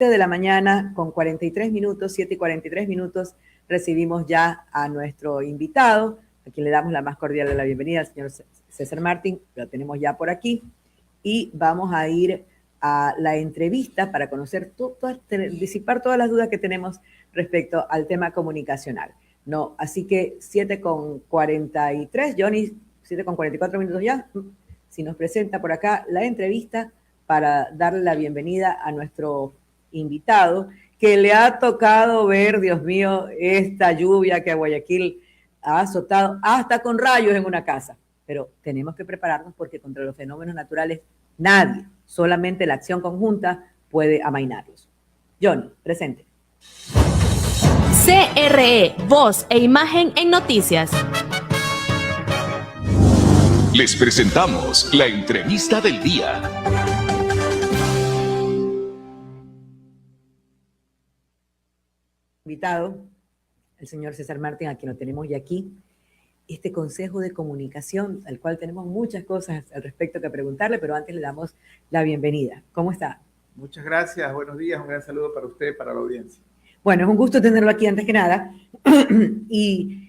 de la mañana con 43 minutos, 7 y 43 minutos, recibimos ya a nuestro invitado, a quien le damos la más cordial de la bienvenida, al señor César Martín, lo tenemos ya por aquí, y vamos a ir a la entrevista para conocer, disipar todas las dudas que tenemos respecto al tema comunicacional. No, así que 7:43, Johnny, 7:44 minutos ya, si nos presenta por acá la entrevista para darle la bienvenida a nuestro invitado, que le ha tocado ver, Dios mío, esta lluvia que a Guayaquil ha azotado hasta con rayos en una casa. Pero tenemos que prepararnos porque contra los fenómenos naturales nadie, solamente la acción conjunta puede amainarlos. Johnny, presente. CRE, voz e imagen en noticias. Les presentamos la entrevista del día. Invitado, el señor César Martín, a quien lo tenemos ya aquí, este Consejo de Comunicación, al cual tenemos muchas cosas al respecto que preguntarle, pero antes le damos la bienvenida. ¿Cómo está? Muchas gracias, buenos días, un gran saludo para usted, para la audiencia. Bueno, es un gusto tenerlo aquí antes que nada y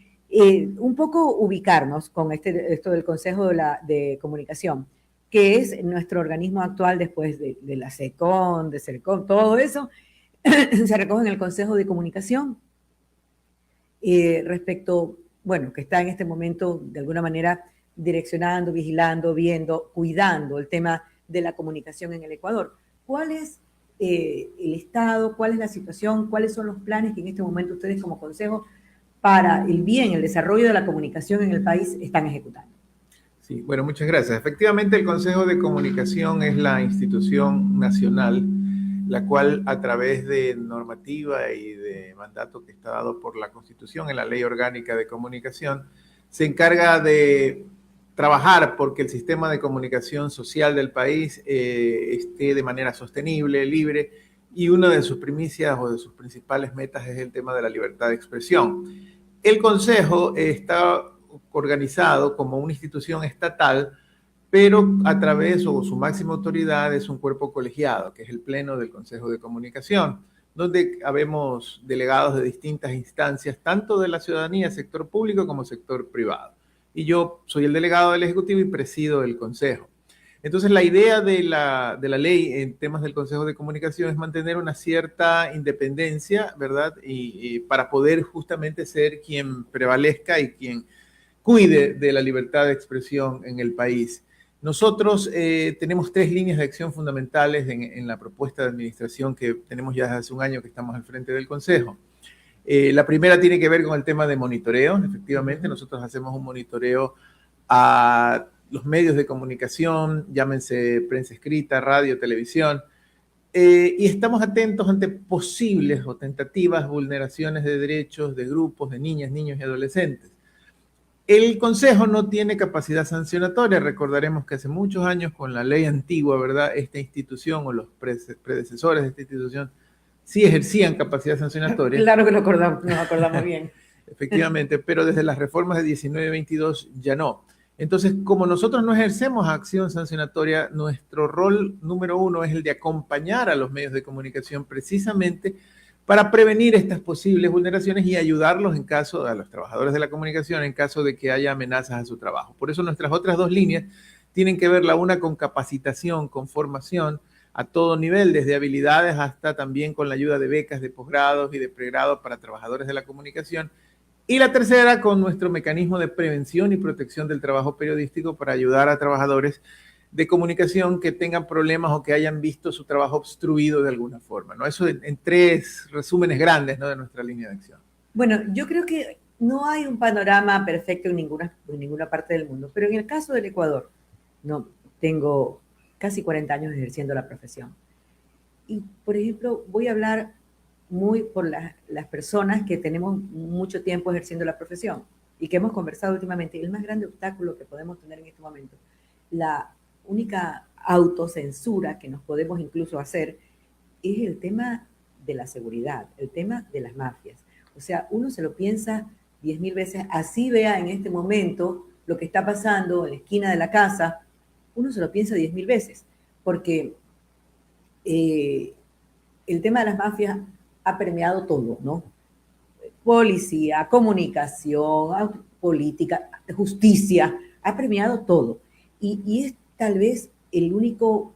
un poco ubicarnos con esto del Consejo de Comunicación, que es nuestro organismo actual después de la SECON, de CERCON, todo eso se recoge en el Consejo de Comunicación respecto, bueno, que está en este momento de alguna manera direccionando, vigilando, viendo, cuidando el tema de la comunicación en el Ecuador. ¿Cuál es el estado, cuál es la situación, cuáles son los planes que en este momento ustedes como Consejo para el bien, el desarrollo de la comunicación en el país están ejecutando? Sí, bueno, muchas gracias. Efectivamente, el Consejo de Comunicación es la institución nacional, la cual a través de normativa y de mandato que está dado por la Constitución en la Ley Orgánica de Comunicación, se encarga de trabajar porque el sistema de comunicación social del país esté de manera sostenible, libre, y una de sus primicias o de sus principales metas es el tema de la libertad de expresión. El Consejo está organizado como una institución estatal, pero a través, o su máxima autoridad, es un cuerpo colegiado, que es el Pleno del Consejo de Comunicación, donde habemos delegados de distintas instancias, tanto de la ciudadanía, sector público como sector privado. Y yo soy el delegado del Ejecutivo y presido el Consejo. Entonces, la idea de la ley en temas del Consejo de Comunicación es mantener una cierta independencia, ¿verdad? Y para poder justamente ser quien prevalezca y quien cuide de la libertad de expresión en el país. Nosotros tenemos 3 líneas de acción fundamentales en la propuesta de administración que tenemos ya desde hace un año que estamos al frente del Consejo. La primera tiene que ver con el tema de monitoreo. Efectivamente, nosotros hacemos un monitoreo a los medios de comunicación, llámense prensa escrita, radio, televisión, y estamos atentos ante posibles o tentativas vulneraciones de derechos de grupos de niñas, niños y adolescentes. El Consejo no tiene capacidad sancionatoria. Recordaremos que hace muchos años, con la ley antigua, ¿verdad?, esta institución o los predecesores de esta institución sí ejercían capacidad sancionatoria. Claro que nos acordamos bien. Efectivamente, pero desde las reformas de 19 y 22 ya no. Entonces, como nosotros no ejercemos acción sancionatoria, nuestro rol número 1 es el de acompañar a los medios de comunicación precisamente para prevenir estas posibles vulneraciones y ayudarlos en caso, a los trabajadores de la comunicación, en caso de que haya amenazas a su trabajo. Por eso nuestras otras 2 líneas tienen que ver, la una con capacitación, con formación a todo nivel, desde habilidades hasta también con la ayuda de becas de posgrados y de pregrados para trabajadores de la comunicación. Y la tercera con nuestro mecanismo de prevención y protección del trabajo periodístico para ayudar a trabajadores de comunicación que tengan problemas o que hayan visto su trabajo obstruido de alguna forma, ¿no? Eso en 3 resúmenes grandes, ¿no?, de nuestra línea de acción. Bueno, yo creo que no hay un panorama perfecto en ninguna parte del mundo, pero en el caso del Ecuador, no, tengo casi 40 años ejerciendo la profesión. Y, por ejemplo, voy a hablar muy por las personas que tenemos mucho tiempo ejerciendo la profesión y que hemos conversado últimamente. El más grande obstáculo que podemos tener en este momento, la única autocensura que nos podemos incluso hacer, es el tema de la seguridad, el tema de las mafias. O sea, uno se lo piensa 10.000 veces, así vea en este momento lo que está pasando en la esquina de la casa, uno se lo piensa 10.000 veces, porque el tema de las mafias ha permeado todo, ¿no? Policía, comunicación, política, justicia, ha permeado todo. Y es tal vez el único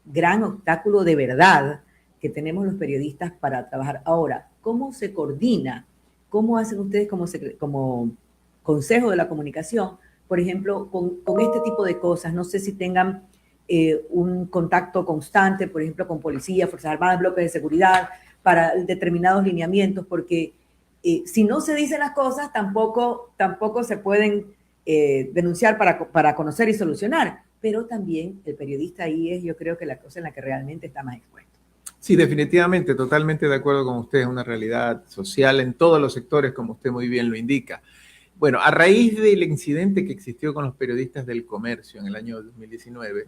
gran obstáculo de verdad que tenemos los periodistas para trabajar. Ahora, ¿cómo se coordina? ¿Cómo hacen ustedes como Consejo de la Comunicación, por ejemplo, con este tipo de cosas? No sé si tengan un contacto constante, por ejemplo, con policía, Fuerzas Armadas, bloques de seguridad, para determinados lineamientos, porque si no se dicen las cosas, tampoco se pueden denunciar para conocer y solucionar. Pero también el periodista ahí es, yo creo que la cosa en la que realmente está más expuesto. Sí, definitivamente, totalmente de acuerdo con usted, es una realidad social en todos los sectores, como usted muy bien lo indica. Bueno, a raíz del incidente que existió con los periodistas del comercio en el año 2019,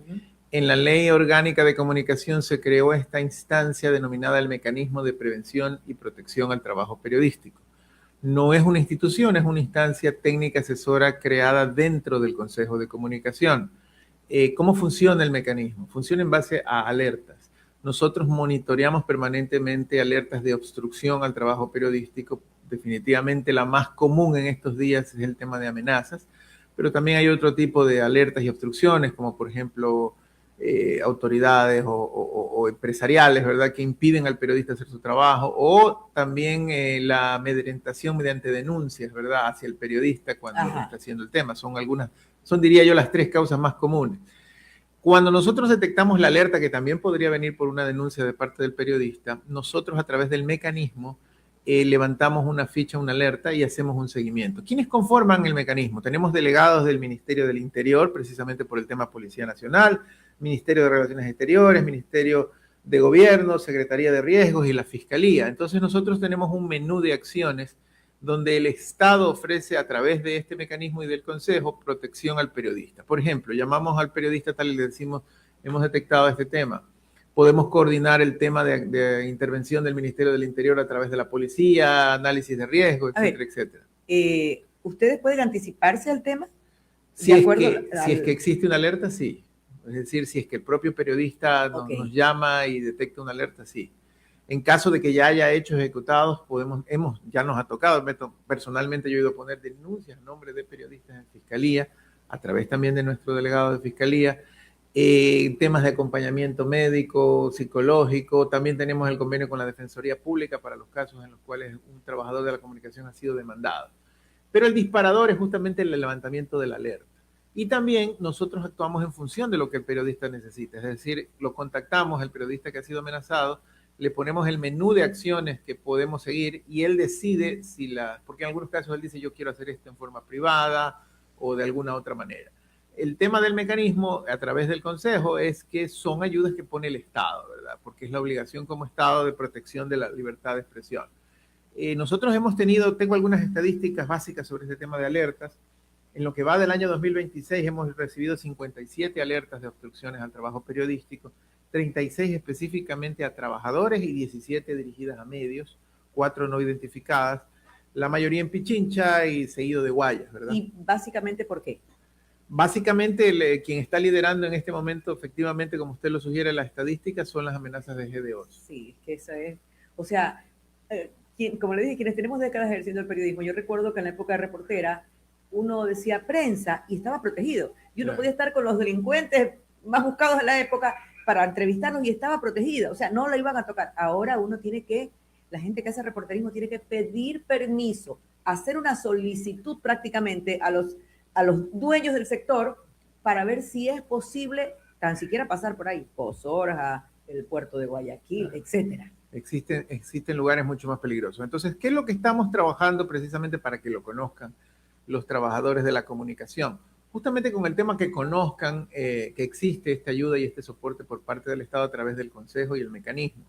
en la Ley Orgánica de Comunicación se creó esta instancia denominada el Mecanismo de Prevención y Protección al Trabajo Periodístico. No es una institución, es una instancia técnica asesora creada dentro del Consejo de Comunicación. ¿Cómo funciona el mecanismo? Funciona en base a alertas. Nosotros monitoreamos permanentemente alertas de obstrucción al trabajo periodístico. Definitivamente la más común en estos días es el tema de amenazas, pero también hay otro tipo de alertas y obstrucciones, como por ejemplo autoridades o empresariales, ¿verdad?, que impiden al periodista hacer su trabajo, o también la amedrentación mediante denuncias, ¿verdad?, hacia el periodista cuando está haciendo el tema. Son diría yo las 3 causas más comunes. Cuando nosotros detectamos la alerta, que también podría venir por una denuncia de parte del periodista, nosotros a través del mecanismo levantamos una ficha, una alerta y hacemos un seguimiento. ¿Quiénes conforman el mecanismo? Tenemos delegados del Ministerio del Interior, precisamente por el tema Policía Nacional, Ministerio de Relaciones Exteriores, Ministerio de Gobierno, Secretaría de Riesgos y la Fiscalía. Entonces nosotros tenemos un menú de acciones donde el Estado ofrece a través de este mecanismo y del Consejo protección al periodista. Por ejemplo, llamamos al periodista tal y le decimos, hemos detectado este tema. Podemos coordinar el tema de intervención del Ministerio del Interior a través de la policía, análisis de riesgo, etcétera, etcétera. ¿Ustedes pueden anticiparse al tema? Si es que existe una alerta, sí. Es decir, si es que el propio periodista nos llama y detecta una alerta, sí. En caso de que ya haya hechos ejecutados, ya nos ha tocado, personalmente yo he ido a poner denuncias a nombre de periodistas en Fiscalía, a través también de nuestro delegado de Fiscalía, temas de acompañamiento médico, psicológico. También tenemos el convenio con la Defensoría Pública para los casos en los cuales un trabajador de la comunicación ha sido demandado. Pero el disparador es justamente el levantamiento de la alerta. Y también nosotros actuamos en función de lo que el periodista necesita, es decir, lo contactamos, el periodista que ha sido amenazado, le ponemos el menú de acciones que podemos seguir y él decide porque en algunos casos él dice yo quiero hacer esto en forma privada o de alguna otra manera. El tema del mecanismo a través del Consejo es que son ayudas que pone el Estado, ¿verdad? Porque es la obligación como Estado de protección de la libertad de expresión. Nosotros tengo algunas estadísticas básicas sobre este tema de alertas. En lo que va del año 2026 hemos recibido 57 alertas de obstrucciones al trabajo periodístico, 36 específicamente a trabajadores y 17 dirigidas a medios, 4 no identificadas, la mayoría en Pichincha y seguido de Guayas, ¿verdad? ¿Y básicamente por qué? Básicamente quien está liderando en este momento, efectivamente, como usted lo sugiere, las estadísticas son las amenazas de GDO. Sí, que eso es, o sea, como le dije, quienes tenemos décadas ejerciendo el periodismo, yo recuerdo que en la época de reportera, uno decía prensa y estaba protegido. Y uno podía estar con los delincuentes más buscados de la época para entrevistarlos y estaba protegido. O sea, no lo iban a tocar. Ahora la gente que hace reporterismo tiene que pedir permiso, hacer una solicitud prácticamente a los dueños del sector para ver si es posible tan siquiera pasar por ahí, Posorja, el puerto de Guayaquil, etcétera. Existen lugares mucho más peligrosos. Entonces, ¿qué es lo que estamos trabajando precisamente para que lo conozcan los trabajadores de la comunicación? Justamente con el tema que conozcan que existe esta ayuda y este soporte por parte del Estado a través del Consejo y el mecanismo.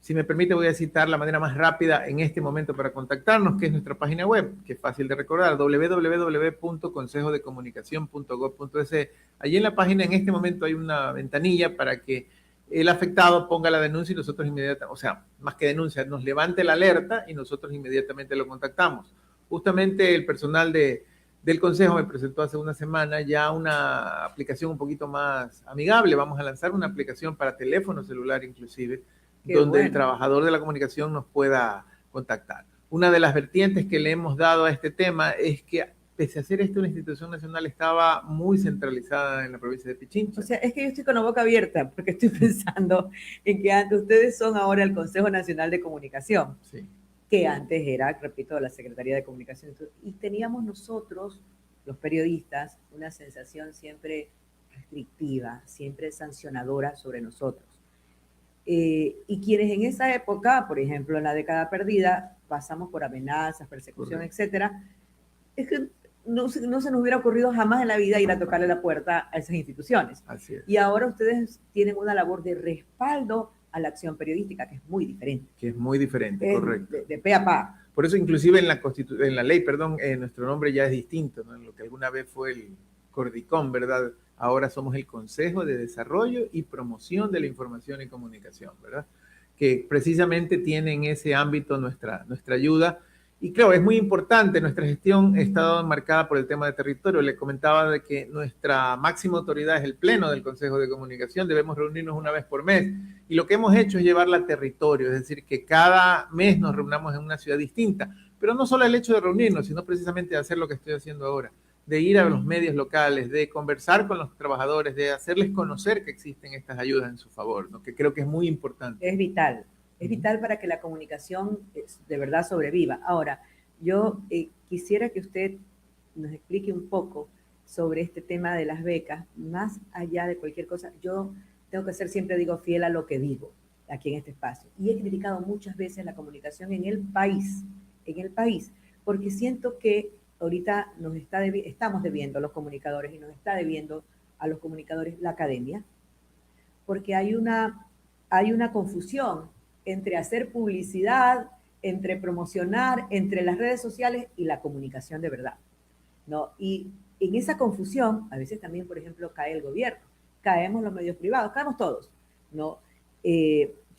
Si me permite, voy a citar la manera más rápida en este momento para contactarnos, que es nuestra página web, que es fácil de recordar, www.consejodecomunicacion.gov.es. Allí en la página en este momento hay una ventanilla para que el afectado ponga la denuncia y nosotros inmediatamente, o sea, más que denuncia, nos levante la alerta y nosotros inmediatamente lo contactamos. Justamente el personal del Consejo me presentó hace una semana ya una aplicación un poquito más amigable. Vamos a lanzar una aplicación para teléfono celular inclusive, Qué donde el bueno. trabajador de la comunicación nos pueda contactar. Una de las vertientes que le hemos dado a este tema es que, pese a ser esta una institución nacional, estaba muy centralizada en la provincia de Pichincha. O sea, es que yo estoy con la boca abierta porque estoy pensando en que ustedes son ahora el Consejo Nacional de Comunicación, Sí. que antes era, repito, la Secretaría de Comunicación. Y teníamos nosotros, los periodistas, una sensación siempre restrictiva, siempre sancionadora sobre nosotros. Y quienes en esa época, por ejemplo, en la década perdida, pasamos por amenazas, persecución, Correcto. etcétera, es que no se nos hubiera ocurrido jamás en la vida ir a tocarle la puerta a esas instituciones. Así es. Y ahora ustedes tienen una labor de respaldo a la acción periodística, que es muy diferente. Que es muy diferente, Es correcto. de pe a pa. Por eso, inclusive en la ley, perdón, nuestro nombre ya es distinto, ¿no? En lo que alguna vez fue el Cordicom, ¿verdad? Ahora somos el Consejo de Desarrollo y Promoción de la Información y Comunicación, ¿verdad? Que precisamente tiene en ese ámbito nuestra ayuda. Y claro, es muy importante, nuestra gestión ha estado marcada por el tema de territorio. Le comentaba de que nuestra máxima autoridad es el Pleno del Consejo de Comunicación, debemos reunirnos una vez por mes. Y lo que hemos hecho es llevarla a territorio, es decir, que cada mes nos reunamos en una ciudad distinta. Pero no solo el hecho de reunirnos, sino precisamente de hacer lo que estoy haciendo ahora, de ir a los medios locales, de conversar con los trabajadores, de hacerles conocer que existen estas ayudas en su favor, ¿no? Que creo que es muy importante. Es vital. Es vital para que la comunicación de verdad sobreviva. Ahora, yo quisiera que usted nos explique un poco sobre este tema de las becas, más allá de cualquier cosa. Yo tengo que ser, siempre digo, fiel a lo que digo aquí en este espacio. Y he criticado muchas veces la comunicación en el país, porque siento que ahorita estamos debiendo a los comunicadores y nos está debiendo a los comunicadores la academia, porque hay una confusión entre hacer publicidad, entre promocionar, entre las redes sociales y la comunicación de verdad, ¿no? Y en esa confusión, a veces también, por ejemplo, cae el gobierno, caemos los medios privados, caemos todos, ¿no?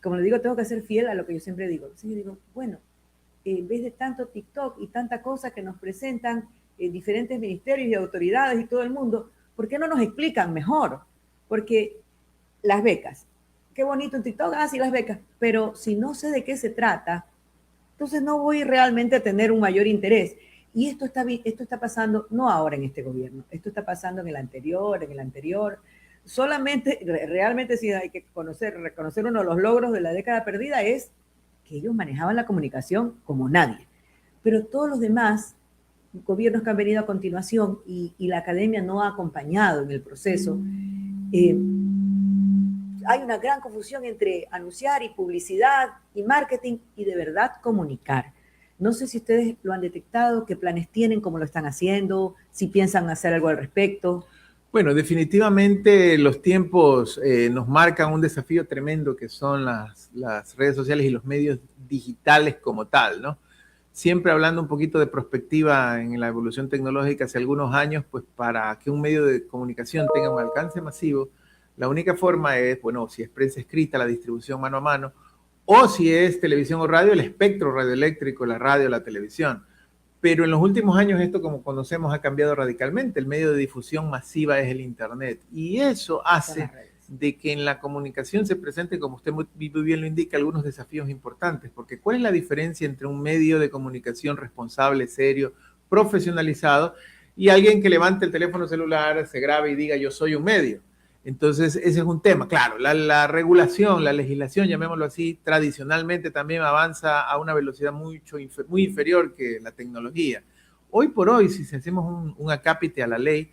Como le digo, tengo que ser fiel a lo que yo siempre digo. Entonces yo digo, bueno, en vez de tanto TikTok y tanta cosa que nos presentan diferentes ministerios y autoridades y todo el mundo, ¿por qué no nos explican mejor? Porque las becas, qué bonito en TikTok, sí, las becas, pero si no sé de qué se trata, entonces no voy realmente a tener un mayor interés. Y esto está pasando no ahora en este gobierno, esto está pasando en el anterior. Solamente, realmente sí hay que reconocer uno de los logros de la década perdida es que ellos manejaban la comunicación como nadie. Pero todos los demás gobiernos que han venido a continuación y la academia no ha acompañado en el proceso, hay una gran confusión entre anunciar y publicidad y marketing y de verdad comunicar. No sé si ustedes lo han detectado, qué planes tienen, cómo lo están haciendo, si piensan hacer algo al respecto. Bueno, definitivamente los tiempos nos marcan un desafío tremendo que son las redes sociales y los medios digitales como tal, ¿no? Siempre hablando un poquito de perspectiva en la evolución tecnológica hace algunos años, pues para que un medio de comunicación tenga un alcance masivo, la única forma es, bueno, si es prensa escrita, la distribución mano a mano, o si es televisión o radio, el espectro radioeléctrico, la radio, la televisión. Pero en los últimos años esto, como conocemos, ha cambiado radicalmente. El medio de difusión masiva es el Internet. Y eso hace de que en la comunicación se presente, como usted muy bien lo indica, algunos desafíos importantes. Porque ¿cuál es la diferencia entre un medio de comunicación responsable, serio, profesionalizado, y alguien que levante el teléfono celular, se grabe y diga yo soy un medio? Entonces, ese es un tema. Claro, la regulación, la legislación, llamémoslo así, tradicionalmente también avanza a una velocidad muy inferior que la tecnología. Hoy por hoy, si hacemos un acápite a la ley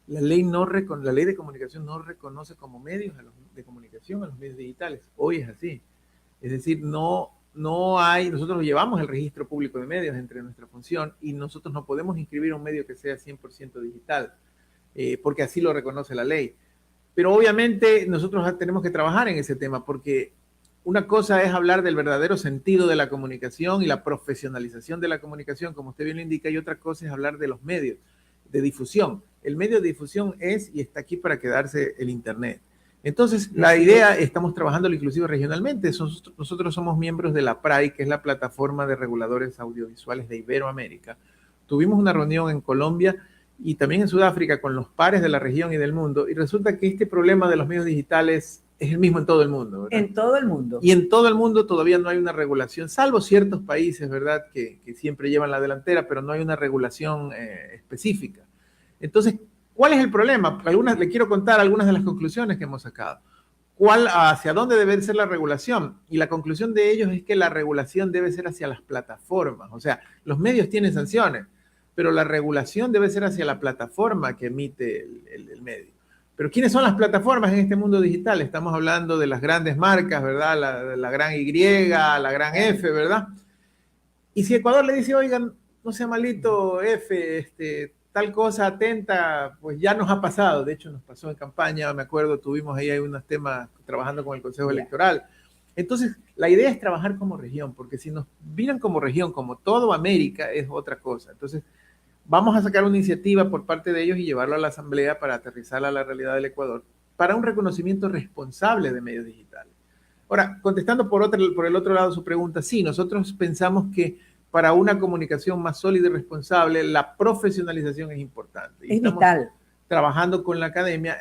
de comunicación no reconoce como medios de comunicación a los medios digitales. Hoy es así. Es decir, nosotros llevamos el registro público de medios entre nuestra función y nosotros no podemos inscribir un medio que sea 100% digital, porque así lo reconoce la ley. Pero obviamente nosotros tenemos que trabajar en ese tema porque una cosa es hablar del verdadero sentido de la comunicación y la profesionalización de la comunicación, como usted bien lo indica, y otra cosa es hablar de los medios de difusión. El medio de difusión es y está aquí para quedarse el Internet. Entonces, la idea, estamos trabajando inclusive regionalmente. Nosotros somos miembros de la PRAI, que es la plataforma de reguladores audiovisuales de Iberoamérica. Tuvimos una reunión en Colombia y también en Sudáfrica con los pares de la región y del mundo, y resulta que este problema de los medios digitales Es el mismo en todo el mundo, ¿verdad? En todo el mundo. Y en todo el mundo todavía no hay una regulación, salvo ciertos países, ¿verdad?, que siempre llevan la delantera, pero no hay una regulación específica. Entonces, ¿cuál es el problema? Le quiero contar algunas de las conclusiones que hemos sacado. ¿Hacia dónde debe ser la regulación? Y la conclusión de ellos es que la regulación debe ser hacia las plataformas. O sea, los medios tienen sanciones, pero la regulación debe ser hacia la plataforma que emite el medio. Pero ¿quiénes son las plataformas en este mundo digital? Estamos hablando de las grandes marcas, ¿verdad? La gran Y, la gran F, ¿verdad? Y si Ecuador le dice, oigan, no sea malito, F, tal cosa atenta, pues ya nos ha pasado. De hecho, nos pasó en campaña, me acuerdo, tuvimos ahí unos temas trabajando con el Consejo Electoral. Entonces, la idea es trabajar como región, porque si nos miran como región, como todo América, es otra cosa. Entonces, vamos a sacar una iniciativa por parte de ellos y llevarlo a la Asamblea para aterrizarla a la realidad del Ecuador, para un reconocimiento responsable de medios digitales. Ahora, contestando por el otro lado su pregunta, sí, nosotros pensamos que para una comunicación más sólida y responsable, la profesionalización es importante. Es vital. Trabajando con la academia,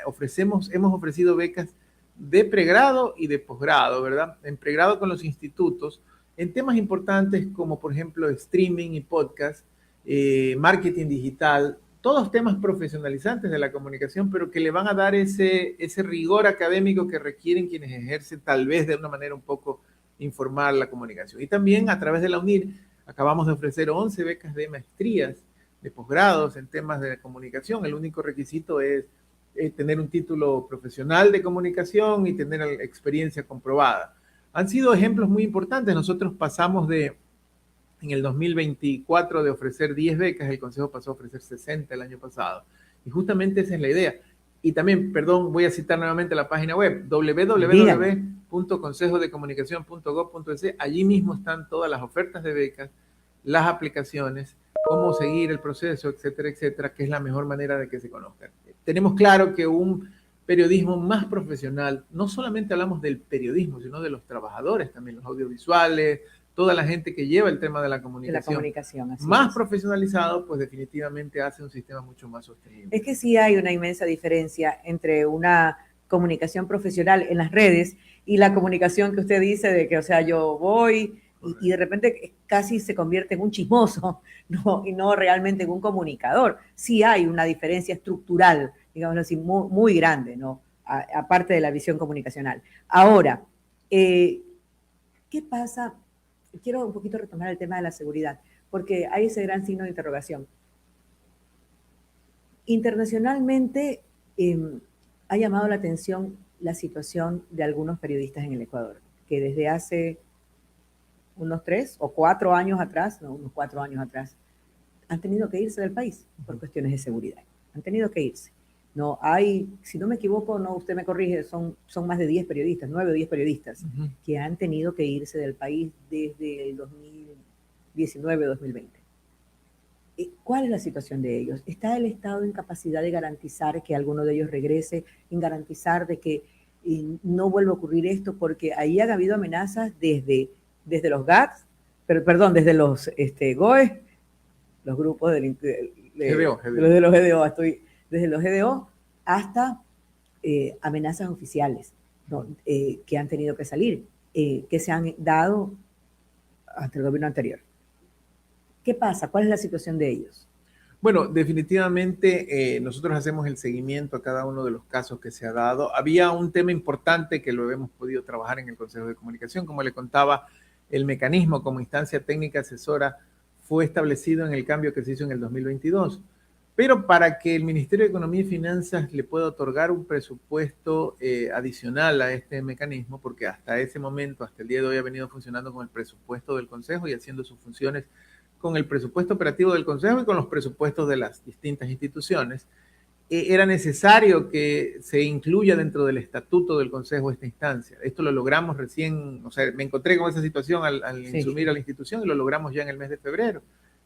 hemos ofrecido becas de pregrado y de posgrado, ¿verdad? En pregrado con los institutos, en temas importantes como, por ejemplo, streaming y podcast, marketing digital, todos temas profesionalizantes de la comunicación, pero que le van a dar ese rigor académico que requieren quienes ejercen tal vez de una manera un poco informal la comunicación. Y también a través de la UNIR acabamos de ofrecer 11 becas de maestrías, de posgrados en temas de comunicación. El único requisito es tener un título profesional de comunicación y tener experiencia comprobada. Han sido ejemplos muy importantes. Nosotros pasamos en el 2024 de ofrecer 10 becas, el Consejo pasó a ofrecer 60 el año pasado. Y justamente esa es la idea. Y también, perdón, voy a citar nuevamente la página web, www.consejodecomunicacion.gov.es. Allí mismo están todas las ofertas de becas, las aplicaciones, cómo seguir el proceso, etcétera, etcétera, que es la mejor manera de que se conozcan. Tenemos claro que un periodismo más profesional, no solamente hablamos del periodismo, sino de los trabajadores también, los audiovisuales, toda la gente que lleva el tema de la comunicación, más profesionalizado, pues definitivamente hace un sistema mucho más sostenible. Es que sí hay una inmensa diferencia entre una comunicación profesional en las redes y la comunicación que usted dice de que, o sea, yo voy y de repente casi se convierte en un chismoso, y no realmente en un comunicador. Sí hay una diferencia estructural, digamos así, muy, muy grande, ¿no? Aparte de la visión comunicacional. Ahora, ¿qué pasa? Quiero un poquito retomar el tema de la seguridad, porque hay ese gran signo de interrogación. Internacionalmente ha llamado la atención la situación de algunos periodistas en el Ecuador, que desde hace unos 3 o 4 años atrás, han tenido que irse del país por cuestiones de seguridad. Han tenido que irse. No hay, si no me equivoco, no, usted me corrige, son más de 10 periodistas, 9 o 10 periodistas que han tenido que irse del país desde el 2019-2020. ¿Cuál es la situación de ellos? ¿Está el Estado en capacidad de garantizar que alguno de ellos regrese, en garantizar de que no vuelva a ocurrir esto? Porque ahí ha habido amenazas desde los GATS, desde los GOE, los grupos de los GDO, desde los GDO hasta amenazas oficiales, ¿no? Que han tenido que salir, que se han dado ante el gobierno anterior. ¿Qué pasa? ¿Cuál es la situación de ellos? Bueno, definitivamente nosotros hacemos el seguimiento a cada uno de los casos que se ha dado. Había un tema importante que lo hemos podido trabajar en el Consejo de Comunicación. Como le contaba, el mecanismo como instancia técnica asesora fue establecido en el cambio que se hizo en el 2022. Pero para que el Ministerio de Economía y Finanzas le pueda otorgar un presupuesto adicional a este mecanismo, porque hasta ese momento, hasta el día de hoy, ha venido funcionando con el presupuesto del Consejo y haciendo sus funciones con el presupuesto operativo del Consejo y con los presupuestos de las distintas instituciones, era necesario que se incluya dentro del estatuto del Consejo esta instancia. Esto lo logramos recién, o sea, me encontré con esa situación al insumir a la institución y lo logramos ya en el mes de febrero.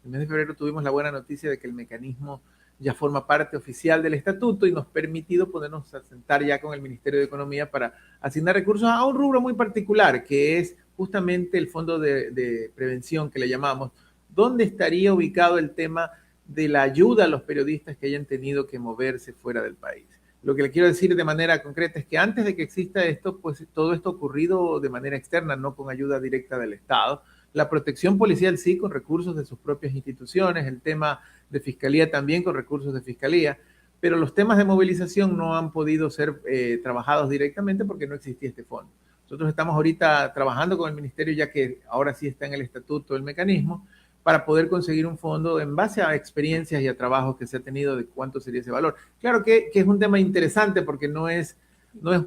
En el mes de febrero tuvimos la buena noticia de que el mecanismo ya forma parte oficial del estatuto y nos ha permitido podernos sentar ya con el Ministerio de Economía para asignar recursos a un rubro muy particular, que es justamente el fondo de prevención que le llamamos, donde estaría ubicado el tema de la ayuda a los periodistas que hayan tenido que moverse fuera del país. Lo que le quiero decir de manera concreta es que antes de que exista esto, pues todo esto ha ocurrido de manera externa, no con ayuda directa del Estado. La protección policial sí, con recursos de sus propias instituciones, el tema de fiscalía también con recursos de fiscalía, pero los temas de movilización no han podido ser trabajados directamente porque no existía este fondo. Nosotros estamos ahorita trabajando con el ministerio, ya que ahora sí está en el estatuto el mecanismo, para poder conseguir un fondo en base a experiencias y a trabajos que se ha tenido de cuánto sería ese valor. Claro que es un tema interesante porque no es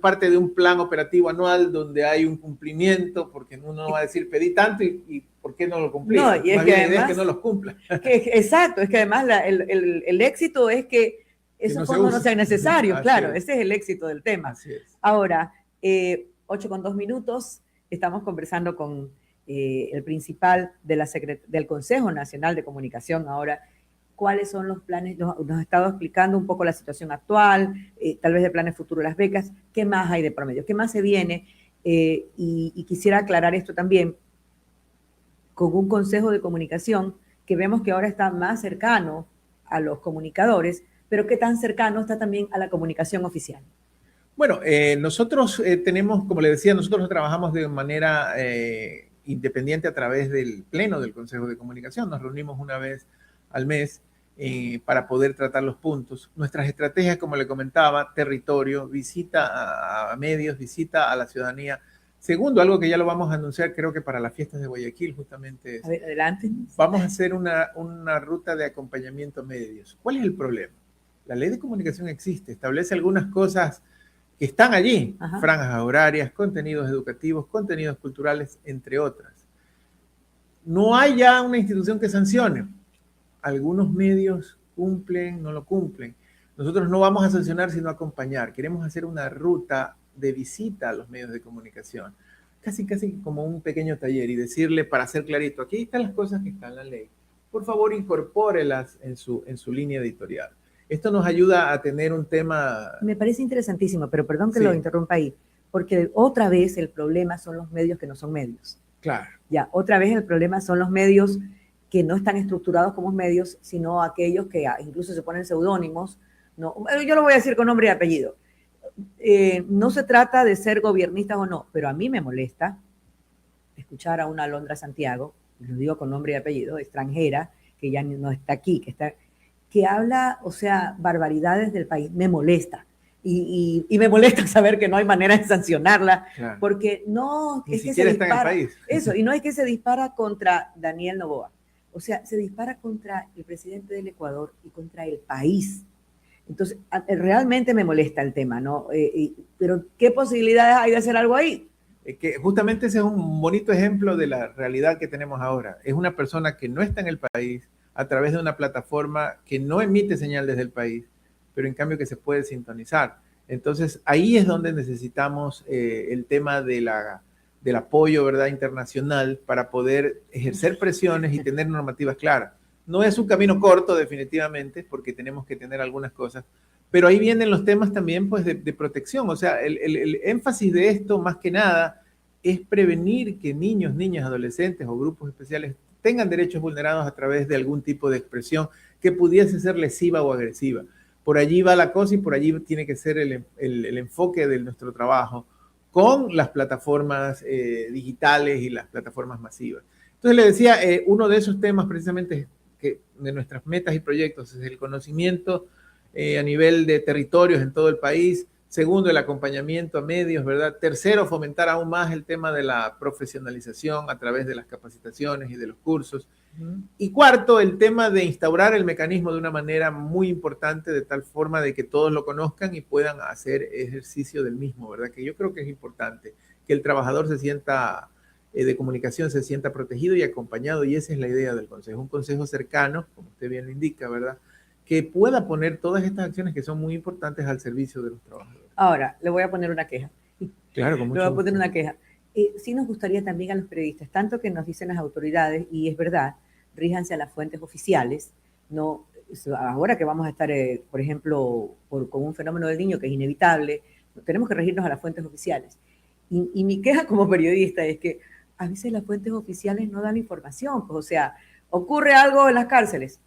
parte de un plan operativo anual donde hay un cumplimiento, porque uno no va a decir pedí tanto y ¿por qué no lo cumplí? No, y es que además, la idea es que no los cumpla. Exacto, es que además el éxito es que esos fondos no sean necesarios, claro, ese es el éxito del tema. Así es. Ahora, 8:02, estamos conversando con el principal del Consejo Nacional de Comunicación ahora. ¿Cuáles son los planes? Nos ha estado explicando un poco la situación actual, tal vez de planes futuros, las becas. ¿Qué más hay de promedio? ¿Qué más se viene? Y quisiera aclarar esto también con un Consejo de Comunicación que vemos que ahora está más cercano a los comunicadores, pero qué tan cercano está también a la comunicación oficial. Bueno, nosotros tenemos, como le decía, nosotros trabajamos de manera independiente a través del Pleno del Consejo de Comunicación. Nos reunimos una vez al mes para poder tratar los puntos. Nuestras estrategias, como le comentaba, territorio, visita a medios, visita a la ciudadanía. Segundo, algo que ya lo vamos a anunciar, creo que para las fiestas de Guayaquil, justamente. A ver, adelante. Vamos a hacer una ruta de acompañamiento a medios. ¿Cuál es el problema? La ley de comunicación existe, establece algunas cosas que están allí, franjas horarias, contenidos educativos, contenidos culturales, entre otras. No hay ya una institución que sancione. Algunos medios cumplen, no lo cumplen. Nosotros no vamos a sancionar, sino acompañar. Queremos hacer una ruta de visita a los medios de comunicación, casi como un pequeño taller, y decirle, para ser clarito, aquí están las cosas que están en la ley. Por favor, incorpórelas en su línea editorial. Esto nos ayuda a tener un tema... Me parece interesantísimo, pero perdón que lo interrumpa ahí, porque otra vez el problema son los medios que no son medios. Claro. Ya, otra vez el problema son los medios que no están estructurados como medios, sino aquellos que incluso se ponen seudónimos. No, yo lo voy a decir con nombre y apellido. No se trata de ser gobiernistas o no, pero a mí me molesta escuchar a una Alondra Santiago, lo digo con nombre y apellido, extranjera, que ya no está aquí, que habla, o sea, barbaridades del país. Me molesta. Y me molesta saber que no hay manera de sancionarla, claro, porque no es que se dispara, está en el país. Eso, y no es que se dispara contra Daniel Noboa, o sea, se dispara contra el presidente del Ecuador y contra el país. Entonces, realmente me molesta el tema, ¿no? Pero ¿qué posibilidades hay de hacer algo ahí? Que justamente ese es un bonito ejemplo de la realidad que tenemos ahora. Es una persona que no está en el país a través de una plataforma que no emite señal desde el país, pero en cambio que se puede sintonizar. Entonces, ahí es donde necesitamos el tema del apoyo, ¿verdad?, internacional para poder ejercer presiones y tener normativas claras. No es un camino corto, definitivamente, porque tenemos que tener algunas cosas, pero ahí vienen los temas también, pues, de protección. O sea, el énfasis de esto, más que nada, es prevenir que niños, niñas, adolescentes o grupos especiales tengan derechos vulnerados a través de algún tipo de expresión que pudiese ser lesiva o agresiva. Por allí va la cosa y por allí tiene que ser el enfoque de nuestro trabajo con las plataformas digitales y las plataformas masivas. Entonces le decía, uno de esos temas precisamente de nuestras metas y proyectos es el conocimiento a nivel de territorios en todo el país. Segundo, el acompañamiento a medios, ¿verdad? Tercero, fomentar aún más el tema de la profesionalización a través de las capacitaciones y de los cursos. Y cuarto, el tema de instaurar el mecanismo de una manera muy importante, de tal forma de que todos lo conozcan y puedan hacer ejercicio del mismo, ¿verdad? Que yo creo que es importante, que el trabajador se sienta, de comunicación, se sienta protegido y acompañado, y esa es la idea del consejo, un consejo cercano, como usted bien lo indica, ¿verdad?, que pueda poner todas estas acciones que son muy importantes al servicio de los trabajadores. Ahora, le voy a poner una queja. Claro, con mucho Le voy a poner una queja. Sí nos gustaría también a los periodistas, tanto que nos dicen las autoridades, y es verdad, ríjanse a las fuentes oficiales, no, ahora que vamos a estar, por ejemplo, con un fenómeno del niño que es inevitable, tenemos que regirnos a las fuentes oficiales. Y mi queja como periodista es que a veces las fuentes oficiales no dan información, pues, o sea, ocurre algo en las cárceles,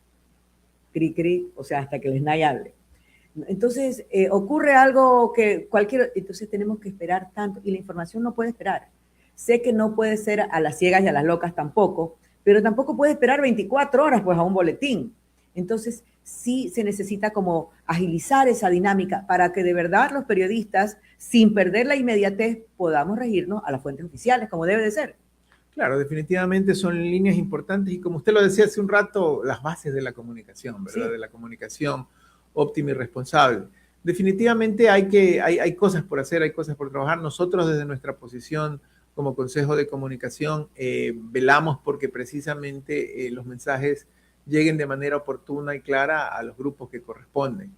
cri, cri, o sea, hasta que el SNAI hable. Entonces, ocurre algo que entonces tenemos que esperar tanto y la información no puede esperar. Sé que no puede ser a las ciegas y a las locas tampoco, pero tampoco puede esperar 24 horas pues a un boletín. Entonces, sí se necesita como agilizar esa dinámica para que de verdad los periodistas, sin perder la inmediatez, podamos regirnos a las fuentes oficiales, como debe de ser. Claro, definitivamente son líneas importantes y como usted lo decía hace un rato, las bases de la comunicación, ¿verdad? Sí. De la comunicación óptima y responsable. Definitivamente hay cosas por hacer, hay cosas por trabajar. Nosotros desde nuestra posición como Consejo de Comunicación velamos porque precisamente los mensajes lleguen de manera oportuna y clara a los grupos que corresponden.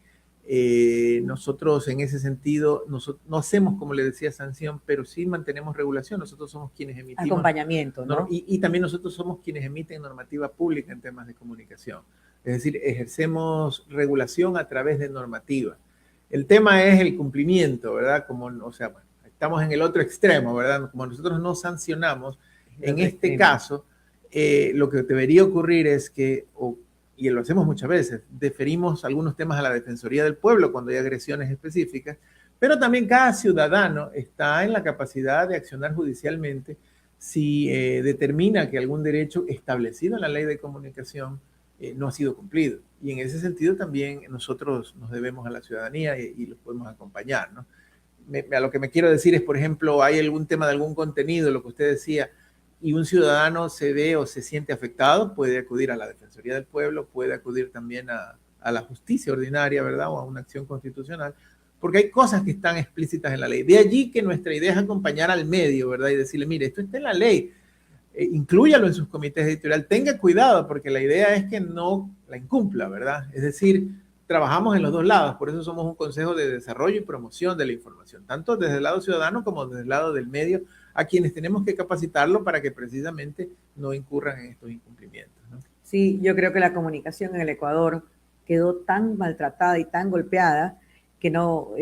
Nosotros en ese sentido no hacemos, como le decía, sanción, pero sí mantenemos regulación. Nosotros somos quienes emitimos acompañamiento, ¿no? Y también nosotros somos quienes emiten normativa pública en temas de comunicación. Es decir, ejercemos regulación a través de normativa. El tema es el cumplimiento, ¿verdad? O sea, bueno, estamos en el otro extremo, ¿verdad? Como nosotros no sancionamos, en este caso, lo que debería ocurrir es que, y lo hacemos muchas veces, deferimos algunos temas a la Defensoría del Pueblo cuando hay agresiones específicas, pero también cada ciudadano está en la capacidad de accionar judicialmente si determina que algún derecho establecido en la ley de comunicación no ha sido cumplido. Y en ese sentido también nosotros nos debemos a la ciudadanía y los podemos acompañar, ¿no? A lo que me quiero decir es, por ejemplo, hay algún tema de algún contenido, lo que usted decía, y un ciudadano se ve o se siente afectado, puede acudir a la Defensoría del Pueblo, puede acudir también a la justicia ordinaria, ¿verdad? O a una acción constitucional, porque hay cosas que están explícitas en la ley. De allí que nuestra idea es acompañar al medio, ¿verdad? Y decirle, mire, esto está en la ley, inclúyalo en sus comités editoriales, tenga cuidado, porque la idea es que no la incumpla, ¿verdad? Es decir, trabajamos en los dos lados, por eso somos un consejo de desarrollo y promoción de la información, tanto desde el lado ciudadano como desde el lado del medio, a quienes tenemos que capacitarlo para que precisamente no incurran en estos incumplimientos, ¿no? Sí, yo creo que la comunicación en el Ecuador quedó tan maltratada y tan golpeada que no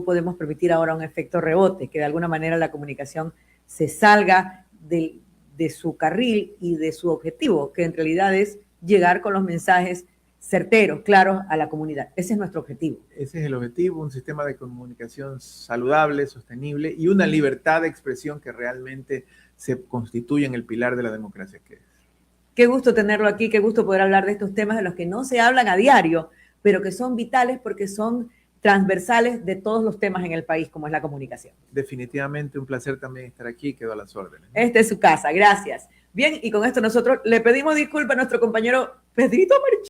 podemos permitir ahora un efecto rebote, que de alguna manera la comunicación se salga de su carril y de su objetivo, que en realidad es llegar con los mensajes certeros, claros a la comunidad. Ese es nuestro objetivo. Ese es el objetivo, un sistema de comunicación saludable, sostenible y una libertad de expresión que realmente se constituye en el pilar de la democracia que es. Qué gusto tenerlo aquí, qué gusto poder hablar de estos temas de los que no se hablan a diario, pero que son vitales porque son transversales de todos los temas en el país, como es la comunicación. Definitivamente un placer también estar aquí, quedo a las órdenes. Esta es su casa, gracias. Bien, y con esto nosotros le pedimos disculpas a nuestro compañero Pedrito Marchán.